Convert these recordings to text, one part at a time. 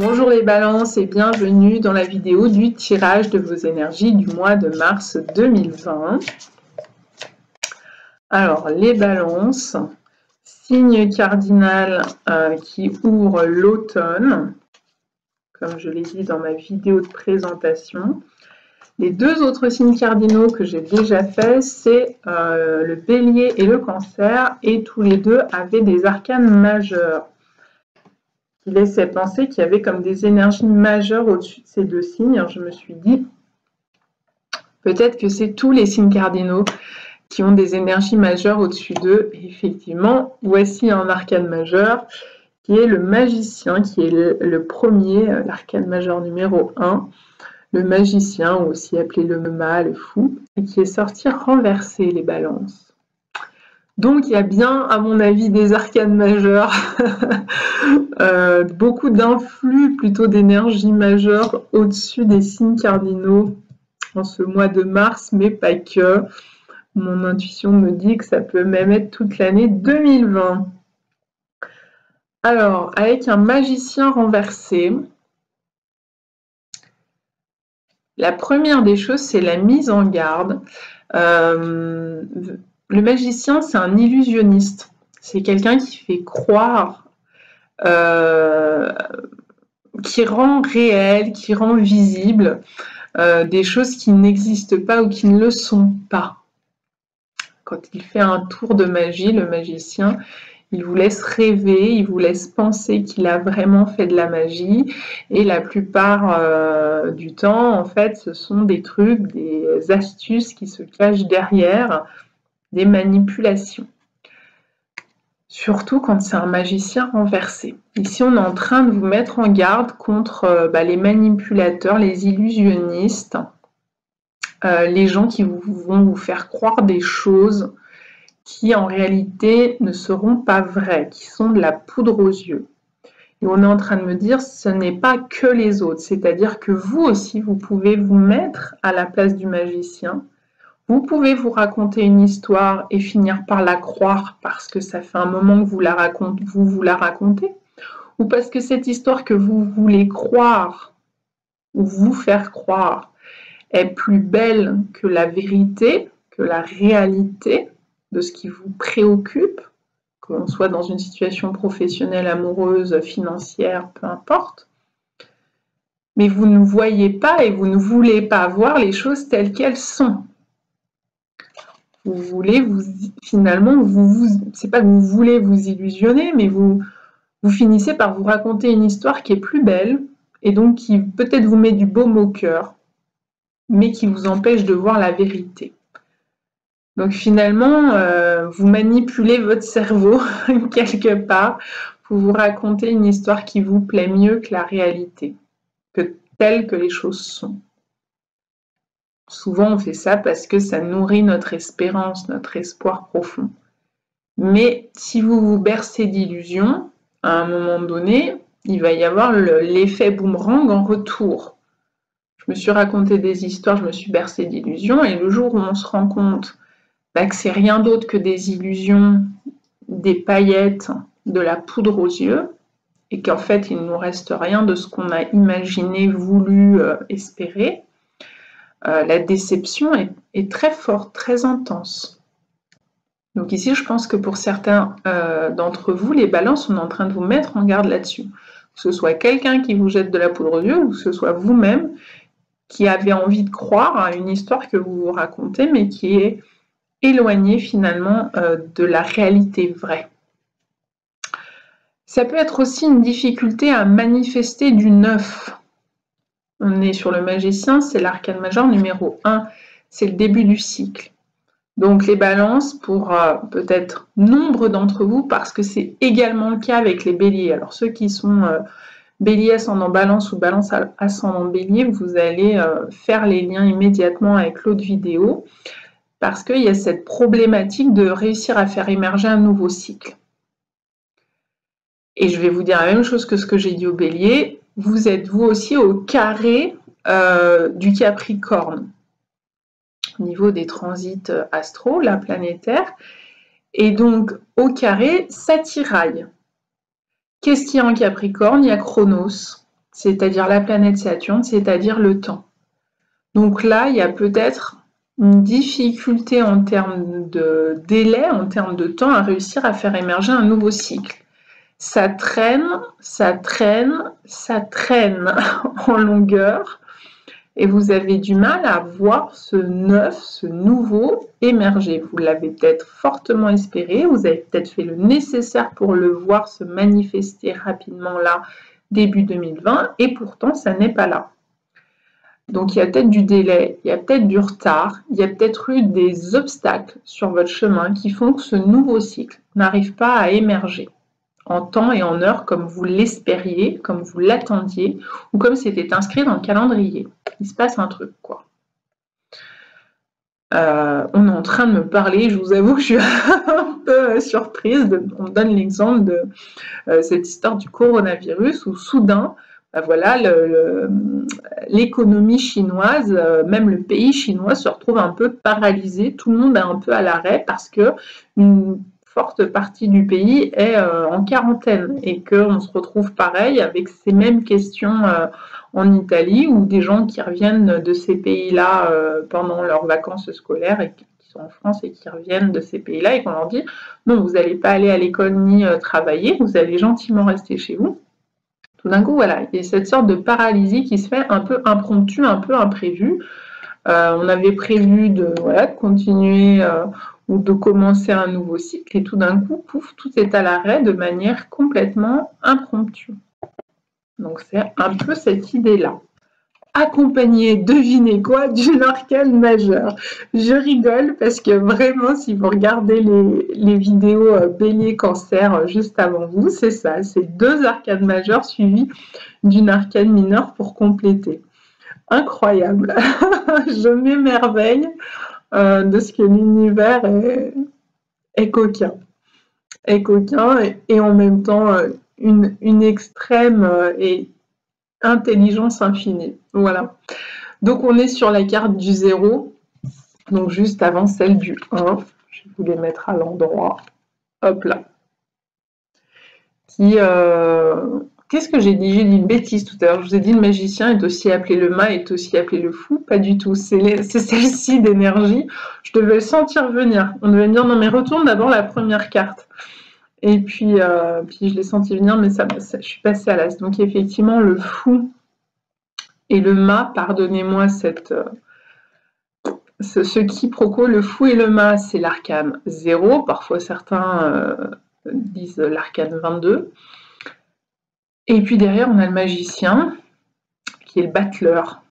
Bonjour les balances et bienvenue dans la vidéo du tirage de vos énergies du mois de mars 2020. Alors les balances, signe cardinal qui ouvre l'automne, comme je l'ai dit dans ma vidéo de présentation. Les deux autres signes cardinaux que j'ai déjà fait, c'est le bélier et le cancer, et tous les deux avaient des arcanes majeures qui laissaient penser qu'il y avait comme des énergies majeures au-dessus de ces deux signes. Alors je me suis dit, peut-être que c'est tous les signes cardinaux qui ont des énergies majeures au-dessus d'eux. Et effectivement, voici un arcane majeur qui est le magicien, qui est le premier, l'arcane majeur numéro 1, le magicien, ou aussi appelé le mâle fou, et qui est sorti renverser les balances. Donc il y a bien, à mon avis, des arcanes majeurs, beaucoup d'influx, plutôt d'énergie majeure au-dessus des signes cardinaux en ce mois de mars, mais pas que. Mon intuition me dit que ça peut même être toute l'année 2020. Alors, avec un magicien renversé, la première des choses, c'est la mise en garde. Le magicien, c'est un illusionniste. C'est quelqu'un qui fait croire, qui rend réel, qui rend visible des choses qui n'existent pas ou qui ne le sont pas. Quand il fait un tour de magie, le magicien, il vous laisse rêver, il vous laisse penser qu'il a vraiment fait de la magie. Et la plupart du temps, en fait, ce sont des trucs, des astuces qui se cachent derrière, des manipulations. Surtout quand c'est un magicien renversé. Ici, on est en train de vous mettre en garde contre les manipulateurs, les illusionnistes, les gens qui vont vous faire croire des choses qui en réalité ne seront pas vraies, qui sont de la poudre aux yeux. Et on est en train de me dire, ce n'est pas que les autres, c'est-à-dire que vous aussi, vous pouvez vous mettre à la place du magicien. Vous pouvez vous raconter une histoire et finir par la croire parce que ça fait un moment que vous la racontez, ou parce que cette histoire que vous voulez croire ou vous faire croire est plus belle que la vérité, que la réalité de ce qui vous préoccupe, que l'on soit dans une situation professionnelle, amoureuse, financière, peu importe. Mais vous ne voyez pas et vous ne voulez pas voir les choses telles qu'elles sont. Vous voulez finalement, c'est pas que vous voulez vous illusionner, mais vous finissez par vous raconter une histoire qui est plus belle et donc qui peut-être vous met du baume au cœur, mais qui vous empêche de voir la vérité. Donc finalement, vous manipulez votre cerveau quelque part pour vous raconter une histoire qui vous plaît mieux que la réalité, que telle que les choses sont. Souvent, on fait ça parce que ça nourrit notre espérance, notre espoir profond. Mais si vous vous bercez d'illusions, à un moment donné, il va y avoir l'effet boomerang en retour. Je me suis raconté des histoires, je me suis bercée d'illusions, et le jour où on se rend compte que c'est rien d'autre que des illusions, des paillettes, de la poudre aux yeux, et qu'en fait, il ne nous reste rien de ce qu'on a imaginé, voulu, espéré, la déception est très forte, très intense. Donc ici, je pense que pour certains d'entre vous, les balances, on est en train de vous mettre en garde là-dessus. Que ce soit quelqu'un qui vous jette de la poudre aux yeux, ou que ce soit vous-même qui avez envie de croire à une histoire que vous vous racontez, mais qui est éloignée finalement de la réalité vraie. Ça peut être aussi une difficulté à manifester du neuf. On est sur le magicien, c'est l'arcane majeur numéro 1, c'est le début du cycle. Donc les balances, pour peut-être nombre d'entre vous, parce que c'est également le cas avec les béliers. Alors ceux qui sont bélier ascendant balance ou balance ascendant bélier, vous allez faire les liens immédiatement avec l'autre vidéo, parce qu'il y a cette problématique de réussir à faire émerger un nouveau cycle. Et je vais vous dire la même chose que ce que j'ai dit au bélier, vous êtes vous aussi au carré du Capricorne, au niveau des transits astro, la planétaire, et donc au carré, ça tiraille. Qu'est-ce qu'il y a en Capricorne? Il y a Chronos, c'est-à-dire la planète Saturne, c'est-à-dire le temps. Donc là, il y a peut-être une difficulté en termes de délai, en termes de temps, à réussir à faire émerger un nouveau cycle. Ça traîne, ça traîne, ça traîne en longueur, et vous avez du mal à voir ce neuf, ce nouveau émerger. Vous l'avez peut-être fortement espéré, vous avez peut-être fait le nécessaire pour le voir se manifester rapidement là, début 2020, et pourtant ça n'est pas là. Donc il y a peut-être du délai, il y a peut-être du retard, il y a peut-être eu des obstacles sur votre chemin qui font que ce nouveau cycle n'arrive pas à émerger en temps et en heure comme vous l'espériez, comme vous l'attendiez, ou comme c'était inscrit dans le calendrier. Il se passe un truc, quoi. On est en train de me parler, je vous avoue que je suis un peu surprise. On me donne l'exemple de cette histoire du coronavirus où soudain, voilà, l'économie chinoise, même le pays chinois se retrouve un peu paralysé, tout le monde est un peu à l'arrêt parce que une forte partie du pays est en quarantaine et qu'on se retrouve pareil avec ces mêmes questions en Italie ou des gens qui reviennent de ces pays-là pendant leurs vacances scolaires et qui sont en France et qui reviennent de ces pays-là et qu'on leur dit non, vous n'allez pas aller à l'école ni travailler, vous allez gentiment rester chez vous. Tout d'un coup, voilà, il y a cette sorte de paralysie qui se fait un peu impromptue, un peu imprévue. On avait prévu de continuer ou de commencer un nouveau cycle et tout d'un coup, pouf, tout est à l'arrêt de manière complètement impromptue. Donc c'est un peu cette idée-là. Accompagné, devinez quoi, d'une arcane majeure. Je rigole parce que vraiment, si vous regardez les vidéos Bélier Cancer juste avant vous, c'est ça, c'est 2 arcanes majeures suivies d'une arcane mineure pour compléter. Incroyable. Je m'émerveille de ce que l'univers est coquin. Est coquin et en même temps une extrême et intelligence infinie. Voilà. Donc on est sur la carte du 0, donc juste avant celle du 1. Je vais vous les mettre à l'endroit. Hop là. Qu'est-ce que j'ai dit? J'ai dit une bêtise tout à l'heure. Je vous ai dit le magicien est aussi appelé le mât, est aussi appelé le fou. Pas du tout. C'est celle-ci d'énergie. Je devais le sentir venir. On devait me dire non mais retourne d'abord la première carte. Et puis je l'ai senti venir, mais je suis passée à l'as. Donc effectivement le fou et le mât, pardonnez-moi ce quiproquo, le fou et le mât, c'est l'arcane 0. Parfois certains disent l'arcane 22. Et puis derrière, on a le magicien, qui est le battleur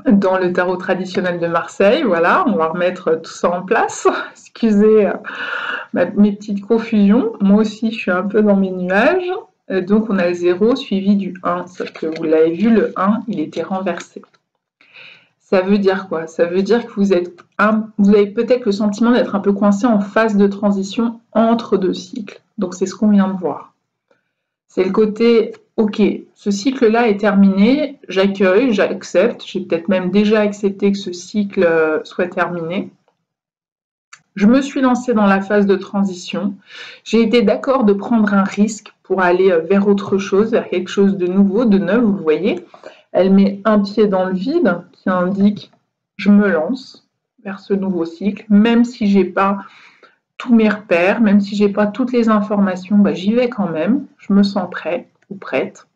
dans le tarot traditionnel de Marseille. Voilà, on va remettre tout ça en place. Excusez mes petites confusions. Moi aussi, je suis un peu dans mes nuages. Donc, on a le 0 suivi du 1. Sauf que vous l'avez vu, le 1, il était renversé. Ça veut dire quoi? Ça veut dire que vous avez peut-être le sentiment d'être un peu coincé en phase de transition entre 2 cycles. Donc, c'est ce qu'on vient de voir. C'est le côté, ok, ce cycle-là est terminé, j'accueille, j'accepte, j'ai peut-être même déjà accepté que ce cycle soit terminé. Je me suis lancée dans la phase de transition. J'ai été d'accord de prendre un risque pour aller vers autre chose, vers quelque chose de nouveau, de neuf, vous voyez. Elle met un pied dans le vide qui indique je me lance vers ce nouveau cycle, même si j'ai pas tous mes repères, même si j'ai pas toutes les informations, j'y vais quand même, je me sens prêt ou prête.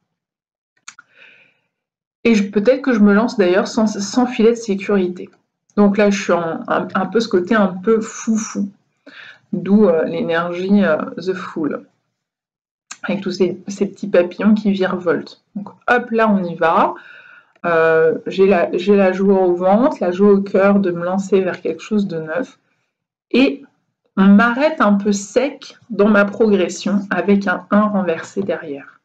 Et peut-être que je me lance d'ailleurs sans filet de sécurité. Donc là, je suis un peu ce côté un peu foufou, d'où l'énergie The Fool, avec tous ces petits papillons qui virevoltent. Donc hop, là, on y va. J'ai la joie au ventre, la joie au cœur de me lancer vers quelque chose de neuf. Et on m'arrête un peu sec dans ma progression avec un 1 renversé derrière.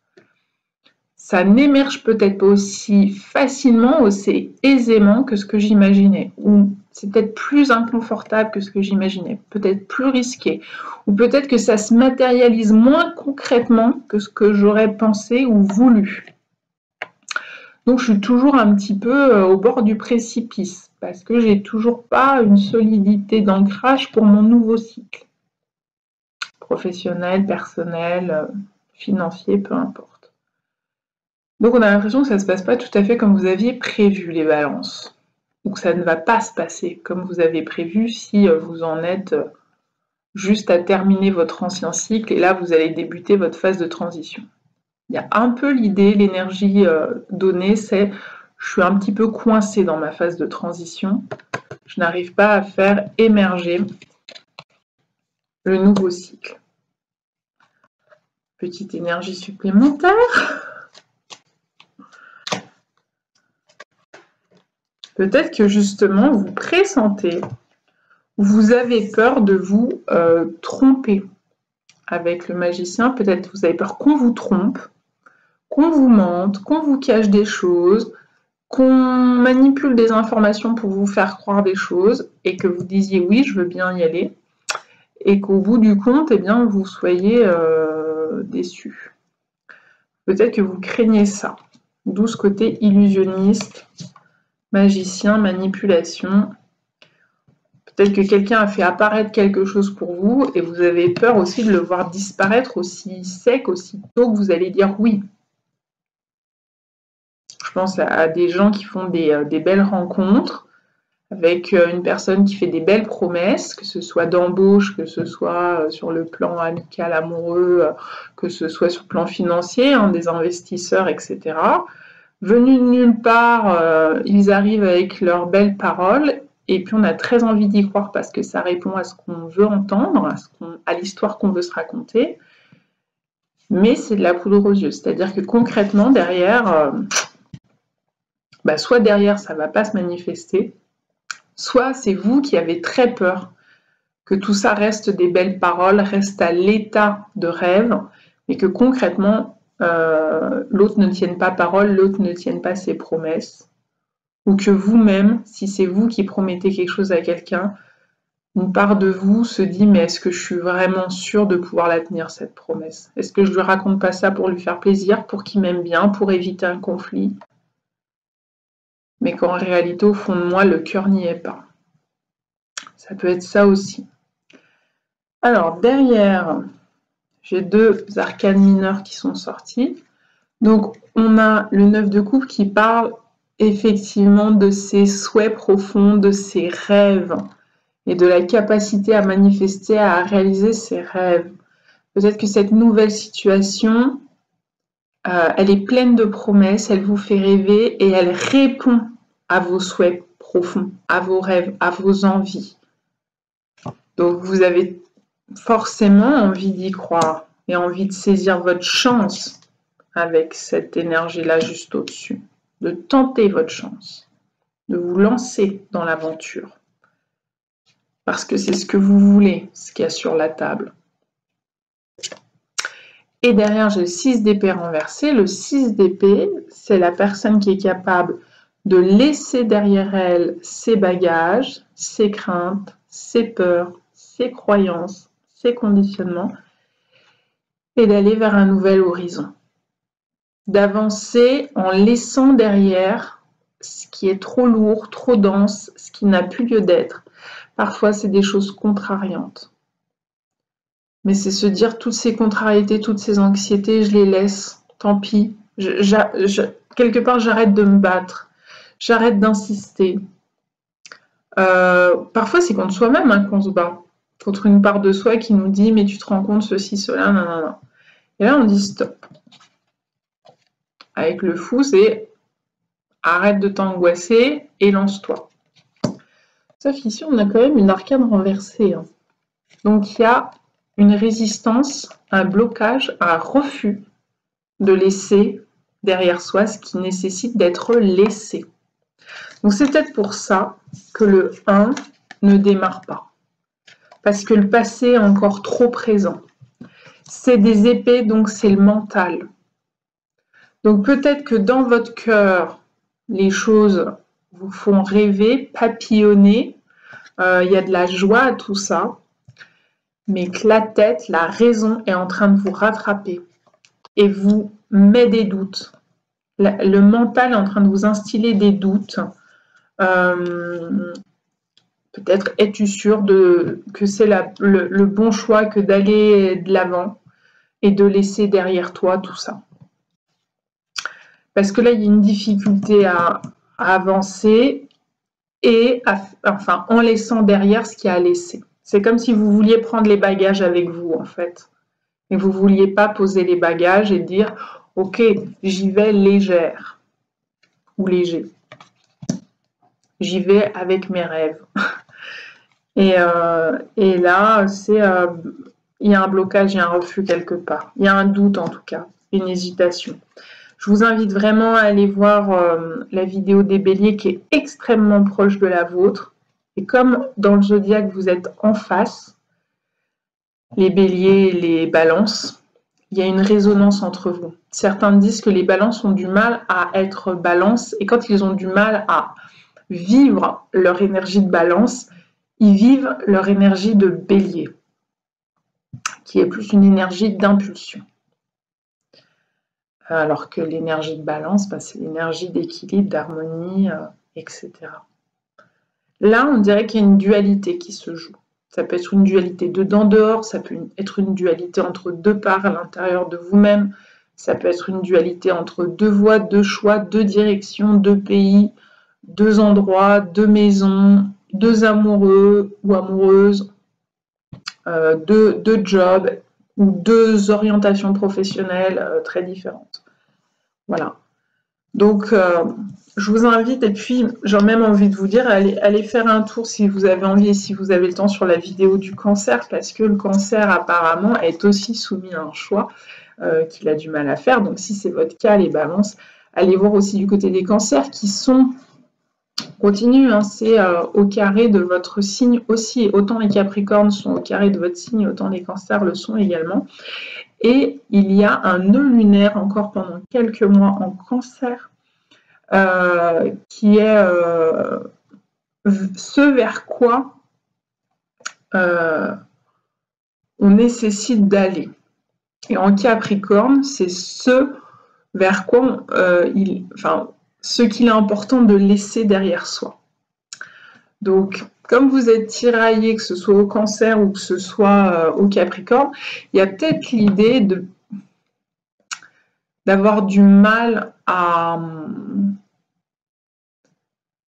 Ça n'émerge peut-être pas aussi facilement, aussi aisément que ce que j'imaginais, ou c'est peut-être plus inconfortable que ce que j'imaginais, peut-être plus risqué, ou peut-être que ça se matérialise moins concrètement que ce que j'aurais pensé ou voulu. Donc je suis toujours un petit peu au bord du précipice, parce que j'ai toujours pas une solidité d'ancrage pour mon nouveau cycle. Professionnel, personnel, financier, peu importe. Donc on a l'impression que ça ne se passe pas tout à fait comme vous aviez prévu, les balances. Ou que ça ne va pas se passer comme vous avez prévu si vous en êtes juste à terminer votre ancien cycle et là vous allez débuter votre phase de transition. Il y a un peu l'idée, l'énergie donnée, c'est je suis un petit peu coincée dans ma phase de transition. Je n'arrive pas à faire émerger le nouveau cycle. Petite énergie supplémentaire. Peut-être que justement vous pressentez, vous avez peur de vous tromper avec le magicien. Peut-être que vous avez peur qu'on vous trompe, qu'on vous mente, qu'on vous cache des choses, qu'on manipule des informations pour vous faire croire des choses et que vous disiez oui, je veux bien y aller et qu'au bout du compte, eh bien, vous soyez déçus. Peut-être que vous craignez ça. D'où ce côté illusionniste, magicien, manipulation. Peut-être que quelqu'un a fait apparaître quelque chose pour vous et vous avez peur aussi de le voir disparaître aussi sec, aussi tôt que vous allez dire oui. Je pense à des gens qui font des belles rencontres avec une personne qui fait des belles promesses, que ce soit d'embauche, que ce soit sur le plan amical, amoureux, que ce soit sur le plan financier, des investisseurs, etc. Venus de nulle part, ils arrivent avec leurs belles paroles et puis on a très envie d'y croire parce que ça répond à ce qu'on veut entendre, à l'histoire qu'on veut se raconter. Mais c'est de la poudre aux yeux, c'est-à-dire que concrètement, derrière, soit derrière, ça ne va pas se manifester, soit c'est vous qui avez très peur que tout ça reste des belles paroles, reste à l'état de rêve, mais que concrètement, l'autre ne tienne pas parole, l'autre ne tienne pas ses promesses, ou que vous-même, si c'est vous qui promettez quelque chose à quelqu'un, une part de vous se dit mais est-ce que je suis vraiment sûre de pouvoir la tenir cette promesse? Est-ce que je lui raconte pas ça pour lui faire plaisir, pour qu'il m'aime bien, pour éviter un conflit? Mais qu'en réalité, au fond de moi, le cœur n'y est pas. Ça peut être ça aussi. Alors, derrière, j'ai 2 arcanes mineures qui sont sortis. Donc, on a le 9 de coupe qui parle effectivement de ses souhaits profonds, de ses rêves et de la capacité à manifester, à réaliser ses rêves. Peut-être que cette nouvelle situation, elle est pleine de promesses, elle vous fait rêver et elle répond à vos souhaits profonds, à vos rêves, à vos envies. Donc vous avez forcément envie d'y croire et envie de saisir votre chance avec cette énergie-là juste au-dessus, de tenter votre chance, de vous lancer dans l'aventure. Parce que c'est ce que vous voulez, ce qu'il y a sur la table. Et derrière, j'ai le 6 d'épée renversé. Le 6 d'épée, c'est la personne qui est capable de laisser derrière elle ses bagages, ses craintes, ses peurs, ses croyances, ses conditionnements, et d'aller vers un nouvel horizon. D'avancer en laissant derrière ce qui est trop lourd, trop dense, ce qui n'a plus lieu d'être. Parfois, c'est des choses contrariantes. Mais c'est se dire toutes ces contrariétés, toutes ces anxiétés, je les laisse, tant pis. Quelque part, j'arrête de me battre, j'arrête d'insister. Parfois, c'est contre soi-même qu'on se bat, contre une part de soi qui nous dit « mais tu te rends compte, ceci, cela, nanana ». Et là, on dit « stop ». Avec le fou, c'est « arrête de t'angoisser et lance-toi ». Sauf ici, on a quand même une arcane renversée. Donc, il y a une résistance, un blocage, un refus de laisser derrière soi ce qui nécessite d'être laissé. Donc c'est peut-être pour ça que le 1 ne démarre pas. Parce que le passé est encore trop présent. C'est des épées, donc c'est le mental. Donc peut-être que dans votre cœur, les choses vous font rêver, papillonner, il y a de la joie à tout ça, mais que la tête, la raison est en train de vous rattraper et vous met des doutes. Le mental est en train de vous instiller des doutes. Peut-être es-tu sûr que c'est le bon choix que d'aller de l'avant et de laisser derrière toi tout ça. parce que là, il y a une difficulté à avancer et enfin, en laissant derrière ce qu'il y a à laisser. C'est comme si vous vouliez prendre les bagages avec vous, en fait. Et vous ne vouliez pas poser les bagages et dire « Ok, j'y vais légère ou léger. J'y vais avec mes rêves. » Et là, il y a un blocage, il y a un refus quelque part. Il y a un doute en tout cas, une hésitation. Je vous invite vraiment à aller voir la vidéo des béliers qui est extrêmement proche de la vôtre. Et comme dans le zodiaque, vous êtes en face, les béliers et les balances, il y a une résonance entre vous. Certains disent que les balances ont du mal à être balance et quand ils ont du mal à vivre leur énergie de balance, ils vivent leur énergie de bélier, qui est plus une énergie d'impulsion. Alors que l'énergie de balance, c'est l'énergie d'équilibre, d'harmonie, etc. Là, on dirait qu'il y a une dualité qui se joue. Ça peut être une dualité dedans-dehors, ça peut être une dualité entre deux parts à l'intérieur de vous-même, ça peut être une dualité entre deux voies, deux choix, deux directions, deux pays, deux endroits, deux maisons, deux amoureux ou amoureuses, deux jobs ou deux orientations professionnelles très différentes. Voilà. Donc, je vous invite, et puis j'ai même envie de vous dire, allez faire un tour si vous avez envie et si vous avez le temps sur la vidéo du cancer, parce que le cancer apparemment est aussi soumis à un choix qu'il a du mal à faire. Donc, si c'est votre cas, les balances, allez voir aussi du côté des cancers qui sont... Continue, hein, c'est au carré de votre signe aussi. Autant les Capricornes sont au carré de votre signe, autant les Cancers le sont également. Et il y a un nœud lunaire encore pendant quelques mois en Cancer qui est ce vers quoi on nécessite d'aller. Et en Capricorne, c'est ce vers quoi ce qu'il est important de laisser derrière soi. Donc, comme vous êtes tiraillé, que ce soit au Cancer ou que ce soit au Capricorne, il y a peut-être l'idée d'avoir du mal à...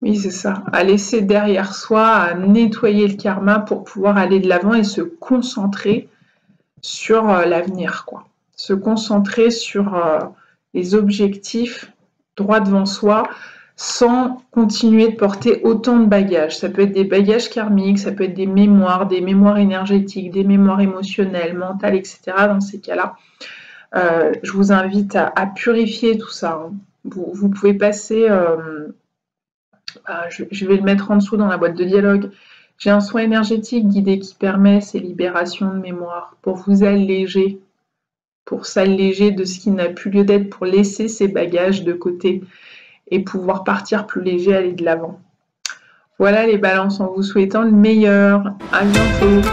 Oui, c'est ça, à laisser derrière soi, à nettoyer le karma pour pouvoir aller de l'avant et se concentrer sur l'avenir, quoi. Se concentrer sur les objectifs droit devant soi, sans continuer de porter autant de bagages. Ça peut être des bagages karmiques, ça peut être des mémoires énergétiques, des mémoires émotionnelles, mentales, etc. Dans ces cas-là, je vous invite à purifier tout ça. Hein. Vous pouvez passer... je vais le mettre en dessous dans la boîte de dialogue. J'ai un soin énergétique guidé qui permet ces libérations de mémoire pour vous alléger, pour s'alléger de ce qui n'a plus lieu d'être, pour laisser ces bagages de côté et pouvoir partir plus léger, aller de l'avant. Voilà les balances, en vous souhaitant le meilleur. À bientôt.